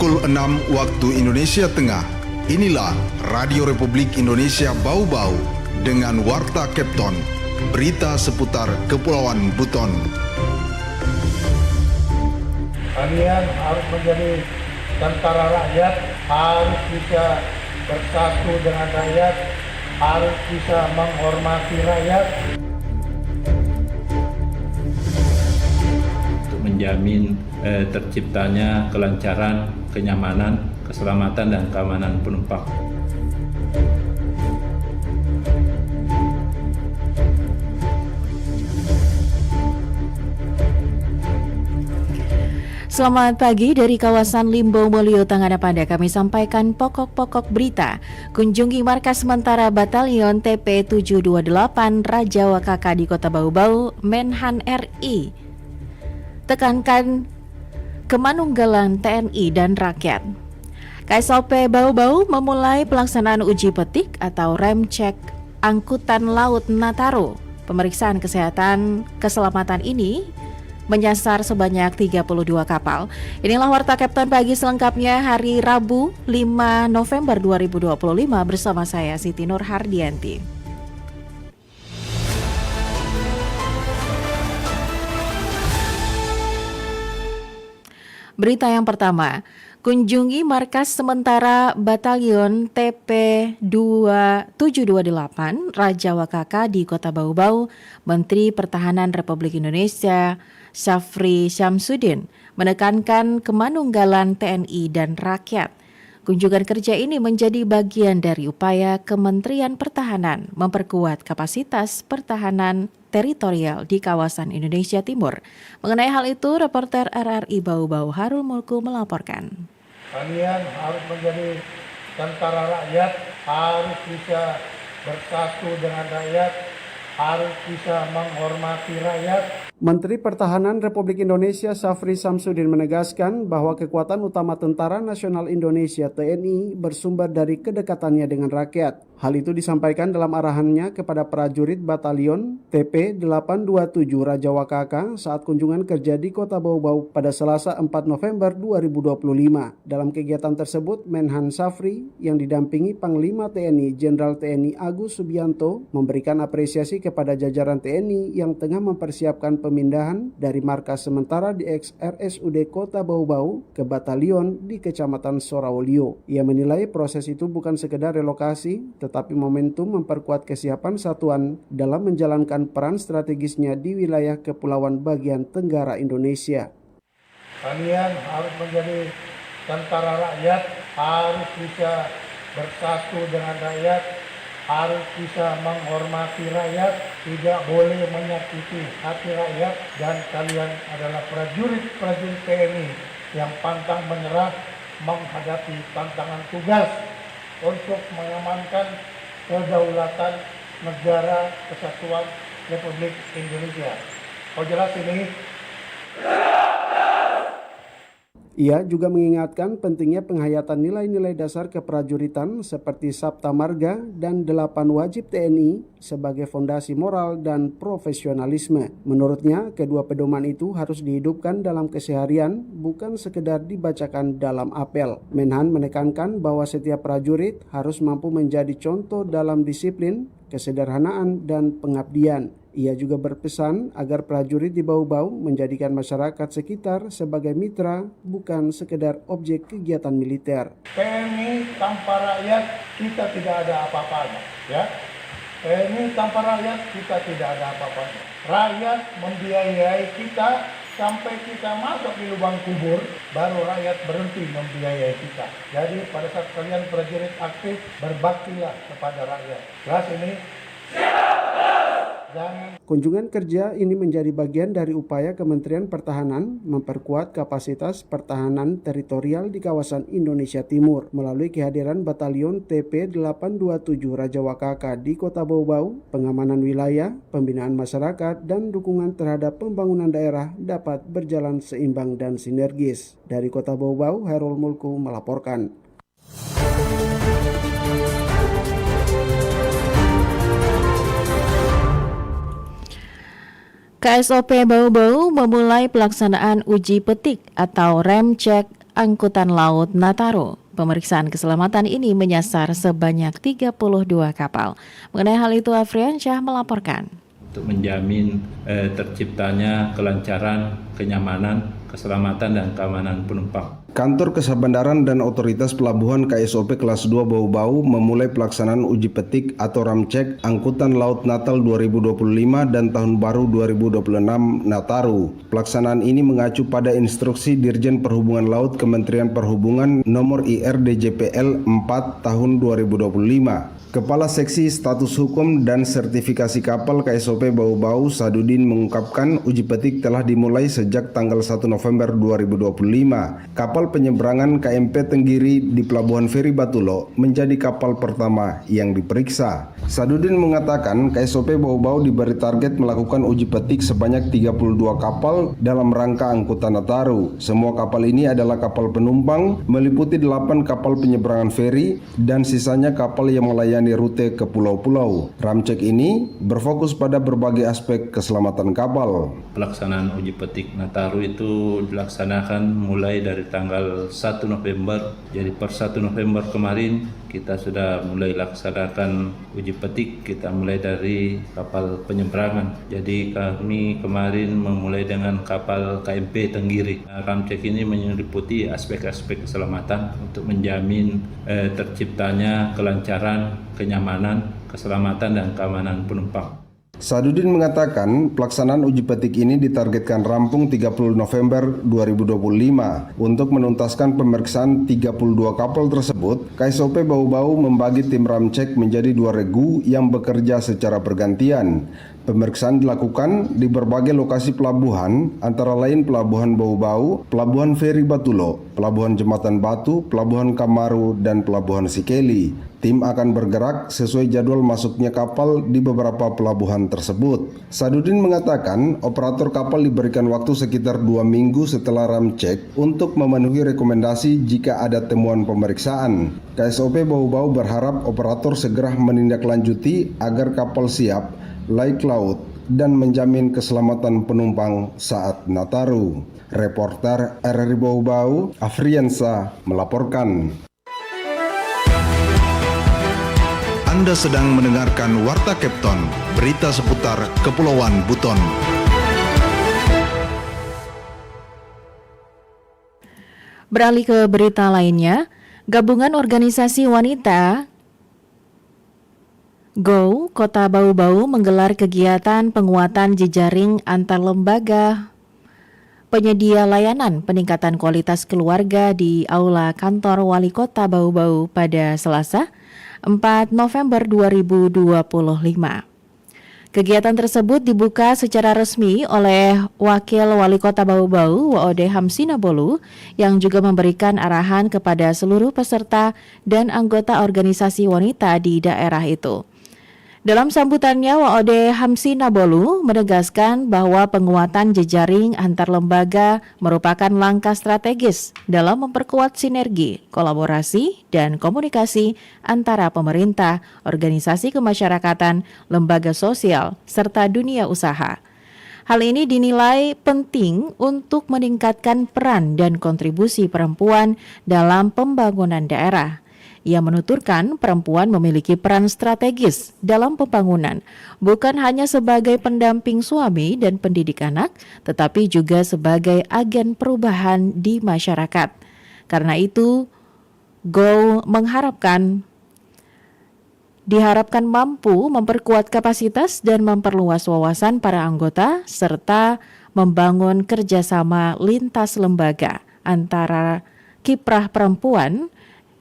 Pukul 6 waktu Indonesia Tengah. Inilah Radio Republik Indonesia Bau-Bau dengan Warta Kepton, berita seputar Kepulauan Buton. Kalian harus menjadi tentara rakyat, harus bisa bersatu dengan rakyat, harus bisa menghormati rakyat. Untuk menjamin terciptanya kelancaran, kenyamanan, keselamatan dan keamanan penumpang. Selamat pagi dari kawasan Limbo Mulyo Tangana Panda. Kami sampaikan pokok-pokok berita. Kunjungi markas sementara Batalion TP 728 Raja Wakaka di Kota Bau-Bau, Menhan RI. Tekankan kemanunggalan TNI dan rakyat. KSOP Bau-Bau memulai pelaksanaan uji petik atau rem cek angkutan laut Nataro. Pemeriksaan kesehatan keselamatan ini menyasar sebanyak 32 kapal. Inilah Warta Kepton pagi selengkapnya hari Rabu 5 November 2025 bersama saya Siti Nur Hardianti. Berita yang pertama, kunjungi markas sementara Batalion TP 728 Raja Wakaka di Kota Bau-Bau. Menteri Pertahanan Republik Indonesia Syafri Syamsuddin menekankan kemanunggalan TNI dan rakyat. Kunjungan kerja ini menjadi bagian dari upaya Kementerian Pertahanan memperkuat kapasitas pertahanan teritorial di kawasan Indonesia Timur. Mengenai hal itu, reporter RRI Bau-Bau Harul Mulku melaporkan. Kalian harus menjadi tentara rakyat, harus bisa bersatu dengan rakyat, harus bisa menghormati rakyat. Menteri Pertahanan Republik Indonesia Syafri Syamsuddin menegaskan bahwa kekuatan utama Tentara Nasional Indonesia TNI bersumber dari kedekatannya dengan rakyat. Hal itu disampaikan dalam arahannya kepada prajurit Batalion TP 827 Raja Wakaka saat kunjungan kerja di Kota Bau-Bau pada Selasa 4 November 2025. Dalam kegiatan tersebut, Menhan Syafri yang didampingi Panglima TNI Jenderal TNI Agus Subianto memberikan apresiasi kepada jajaran TNI yang tengah mempersiapkan pemindahan dari markas sementara di RSUD Kota Bau-Bau ke batalion di Kecamatan Sorawolio. Ia menilai proses itu bukan sekedar relokasi, tetapi momentum memperkuat kesiapan satuan dalam menjalankan peran strategisnya di wilayah Kepulauan bagian Tenggara Indonesia. Kalian harus menjadi tentara rakyat, harus bisa bersatu dengan rakyat, harus bisa menghormati rakyat, tidak boleh menyakiti hati rakyat, dan kalian adalah prajurit-prajurit TNI yang pantang menyerah menghadapi tantangan tugas untuk mengamankan kedaulatan negara kesatuan Republik Indonesia. Oh jelas ini? Ia juga mengingatkan pentingnya penghayatan nilai-nilai dasar keprajuritan seperti Sabta Marga dan 8 wajib TNI sebagai fondasi moral dan profesionalisme. Menurutnya, kedua pedoman itu harus dihidupkan dalam keseharian, bukan sekedar dibacakan dalam apel. Menhan menekankan bahwa setiap prajurit harus mampu menjadi contoh dalam disiplin, kesederhanaan, dan pengabdian. Ia juga berpesan agar prajurit di Bau-Bau menjadikan masyarakat sekitar sebagai mitra, bukan sekedar objek kegiatan militer. TNI tanpa rakyat kita tidak ada apa-apanya, ya. TNI tanpa rakyat kita tidak ada apa-apanya. Rakyat membiayai kita sampai kita masuk di lubang kubur, baru rakyat berhenti membiayai kita. Jadi pada saat kalian prajurit aktif, berbaktilah kepada rakyat. Jelas ini? Kunjungan kerja ini menjadi bagian dari upaya Kementerian Pertahanan memperkuat kapasitas pertahanan teritorial di kawasan Indonesia Timur melalui kehadiran Batalion TP 827 Raja Wakaka di Kota Bau-Bau, pengamanan wilayah, pembinaan masyarakat, dan dukungan terhadap pembangunan daerah dapat berjalan seimbang dan sinergis. Dari Kota Bau-Bau, Harul Mulku melaporkan. KSOP Bau-Bau memulai pelaksanaan uji petik atau rem cek Angkutan Laut Nataru. Pemeriksaan keselamatan ini menyasar sebanyak 32 kapal. Mengenai hal itu, Afriansyah melaporkan. Untuk menjamin terciptanya kelancaran, kenyamanan, keselamatan, dan keamanan penumpang. Kantor Kesabandaran dan Otoritas Pelabuhan KSOP Kelas 2 Bau-Bau memulai pelaksanaan uji petik atau ramcek Angkutan Laut Natal 2025 dan Tahun Baru 2026 Nataru. Pelaksanaan ini mengacu pada instruksi Dirjen Perhubungan Laut Kementerian Perhubungan nomor IR/DJPL 4 tahun 2025. Kepala Seksi Status Hukum dan Sertifikasi Kapal KSOP Bau-Bau Sadudin mengungkapkan uji petik telah dimulai sejak tanggal 1 November 2025. Kapal penyeberangan KMP Tenggiri di Pelabuhan Feri Batulo menjadi kapal pertama yang diperiksa. Sadudin mengatakan KSOP Bau-Bau diberi target melakukan uji petik sebanyak 32 kapal dalam rangka angkutan Nataru. Semua kapal ini adalah kapal penumpang, meliputi 8 kapal penyeberangan feri dan sisanya kapal yang melayani rute ke pulau-pulau. Ramcek ini berfokus pada berbagai aspek keselamatan kapal. Pelaksanaan uji petik Nataru itu dilaksanakan mulai dari tanggal 1 November. Jadi per 1 November kemarin kita sudah mulai laksanakan uji petik. Kita mulai dari kapal penyeberangan. Jadi kami kemarin memulai dengan kapal KMP Tenggiri. Ramcek ini meliputi aspek-aspek keselamatan untuk menjamin terciptanya kelancaran, kenyamanan, keselamatan, dan keamanan penumpang. Sadudin mengatakan pelaksanaan uji petik ini ditargetkan rampung 30 November 2025. Untuk menuntaskan pemeriksaan 32 kapal tersebut, KSOP Bau-Bau membagi tim ramcek menjadi 2 regu yang bekerja secara bergantian. Pemeriksaan dilakukan di berbagai lokasi pelabuhan, antara lain Pelabuhan Bau-Bau, Pelabuhan Feri Batulo, Pelabuhan Jembatan Batu, Pelabuhan Kamaru, dan Pelabuhan Sikeli. Tim akan bergerak sesuai jadwal masuknya kapal di beberapa pelabuhan tersebut. Sadudin mengatakan operator kapal diberikan waktu sekitar 2 minggu setelah ramcek untuk memenuhi rekomendasi jika ada temuan pemeriksaan. KSOP Bau-Bau berharap operator segera menindaklanjuti agar kapal siap laik laut dan menjamin keselamatan penumpang saat Nataru. Reporter RRI Bau-Bau, Afriansa melaporkan. Anda sedang mendengarkan Warta Kepton, berita seputar Kepulauan Buton. Beralih ke berita lainnya, Gabungan Organisasi Wanita GO Kota Bau-Bau menggelar kegiatan penguatan jejaring antar lembaga penyedia layanan peningkatan kualitas keluarga di Aula Kantor Wali Kota Bau-Bau pada Selasa, 4 November 2025. Kegiatan tersebut dibuka secara resmi oleh Wakil Wali Kota Bau-Bau, Waode Hamsinabolu, yang juga memberikan arahan kepada seluruh peserta dan anggota organisasi wanita di daerah itu. Dalam sambutannya, Waode Hamsinabolu menegaskan bahwa penguatan jejaring antar lembaga merupakan langkah strategis dalam memperkuat sinergi, kolaborasi, dan komunikasi antara pemerintah, organisasi kemasyarakatan, lembaga sosial, serta dunia usaha. Hal ini dinilai penting untuk meningkatkan peran dan kontribusi perempuan dalam pembangunan daerah. Ia menuturkan perempuan memiliki peran strategis dalam pembangunan, bukan hanya sebagai pendamping suami dan pendidik anak, tetapi juga sebagai agen perubahan di masyarakat. Karena itu, GO diharapkan mampu memperkuat kapasitas dan memperluas wawasan para anggota, serta membangun kerjasama lintas lembaga antara kiprah perempuan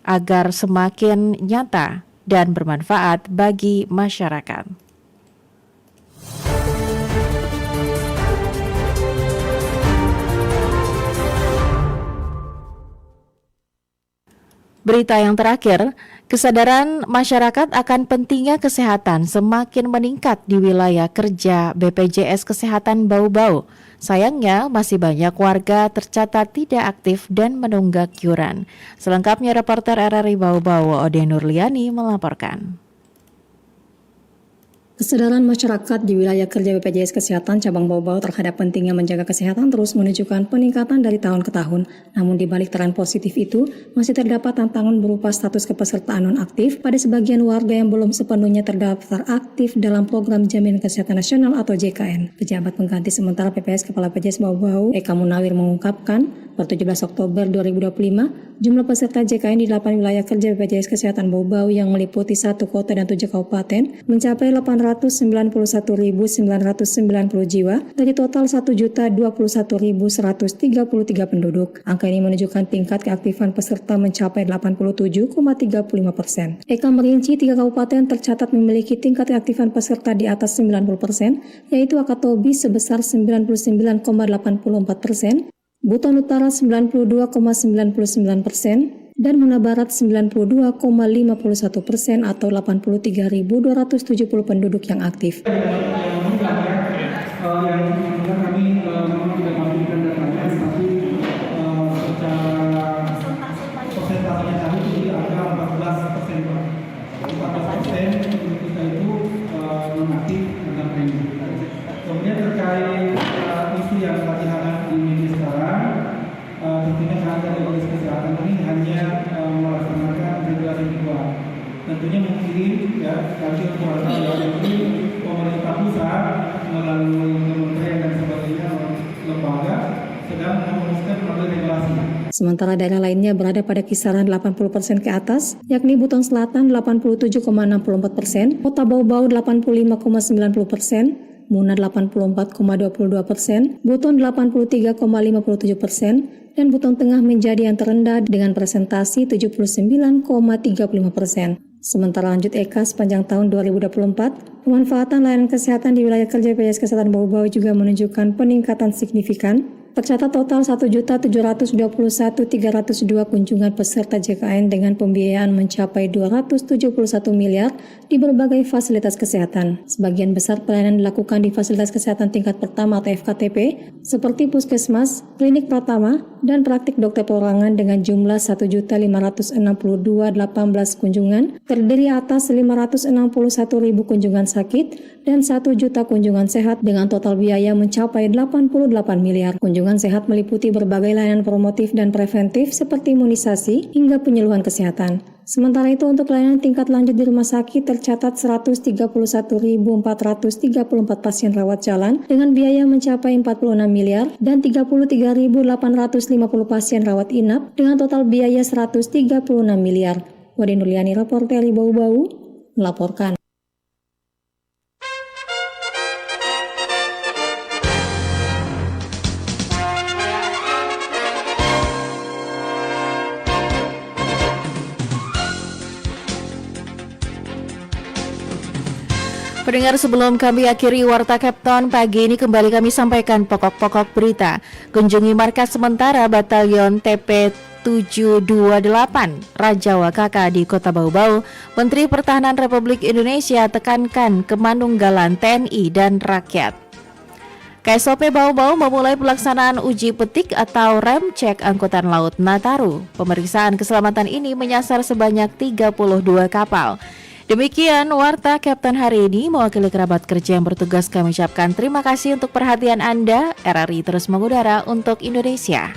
agar semakin nyata dan bermanfaat bagi masyarakat. Berita yang terakhir, kesadaran masyarakat akan pentingnya kesehatan semakin meningkat di wilayah kerja BPJS Kesehatan Bau-Bau. Sayangnya, masih banyak warga tercatat tidak aktif dan menunggak iuran. Selengkapnya reporter RRI Bau-Bau, Ode Nurliani melaporkan. Kesadaran masyarakat di wilayah kerja BPJS Kesehatan Cabang Bau-Bau terhadap pentingnya menjaga kesehatan terus menunjukkan peningkatan dari tahun ke tahun. Namun di balik tren positif itu, masih terdapat tantangan berupa status kepesertaan non-aktif pada sebagian warga yang belum sepenuhnya terdaftar aktif dalam program Jaminan Kesehatan Nasional atau JKN. Pejabat pengganti sementara PPS Kepala BPJS Bau-Bau, Eka Munawir mengungkapkan, per 17 Oktober 2025, jumlah peserta JKN di 8 wilayah kerja BPJS Kesehatan Bau-Bau yang meliputi 1 kota dan 7 kabupaten mencapai 891.990 jiwa dari total 1.021.133 penduduk. Angka ini menunjukkan tingkat keaktifan peserta mencapai 87,35%. Eka merinci 3 kabupaten tercatat memiliki tingkat keaktifan peserta di atas 90%, yaitu Wakatobi sebesar 99,84%, Buton Utara 92,99%, dan Muna Barat 92,51% atau 83.270 penduduk yang aktif. Kemudian terkait isu yang lagi di media sekarang, tentunya kami dari BPJS Kesehatan ini hanya melaksanakan regulasi kedua. Tentunya mungkin ya nanti untuk ini pemerintah pusat melalui kementerian dan sebagainya lembaga sedang merumuskan melalui regulasi. Sementara daerah lainnya berada pada kisaran 80% ke atas, yakni Buton Selatan 87,64%, Kota Bau-Bau 85,90%, Muna 84,22%, Buton 83,57%, dan Buton Tengah menjadi yang terendah dengan presentasi 79,35%. Sementara lanjut Eka sepanjang tahun 2024, pemanfaatan layanan kesehatan di wilayah kerja BPJS Kesehatan Bau-Bau juga menunjukkan peningkatan signifikan. Tercatat total 1.721.302 kunjungan peserta JKN dengan pembiayaan mencapai 271 miliar di berbagai fasilitas kesehatan. Sebagian besar pelayanan dilakukan di fasilitas kesehatan tingkat pertama atau FKTP, seperti puskesmas, klinik pratama, dan praktik dokter perorangan dengan jumlah 1.562.018 kunjungan, terdiri atas 561.000 kunjungan sakit dan 1 juta kunjungan sehat dengan total biaya mencapai 88 miliar. Kunjungan sehat meliputi berbagai layanan promotif dan preventif seperti imunisasi hingga penyuluhan kesehatan. Sementara itu untuk layanan tingkat lanjut di rumah sakit tercatat 131.434 pasien rawat jalan dengan biaya mencapai 46 miliar dan 33.850 pasien rawat inap dengan total biaya 136 miliar. Wadi Nurliani, reporter Bau-Bau, melaporkan. Pendengar, sebelum kami akhiri Warta Kepton pagi ini, kembali kami sampaikan pokok-pokok berita. Kunjungi markas sementara Batalion TP 728 Rajawa KK di Kota Bau-Bau. Menteri Pertahanan Republik Indonesia tekankan kemanunggalan TNI dan rakyat. KSOP Bau-Bau memulai pelaksanaan uji petik atau rem cek angkutan laut Nataru. Pemeriksaan keselamatan ini menyasar sebanyak 32 kapal. Demikian Warta Kapten hari ini. Mewakili kerabat kerja yang bertugas, kami ucapkan terima kasih untuk perhatian Anda. RRI terus mengudara untuk Indonesia.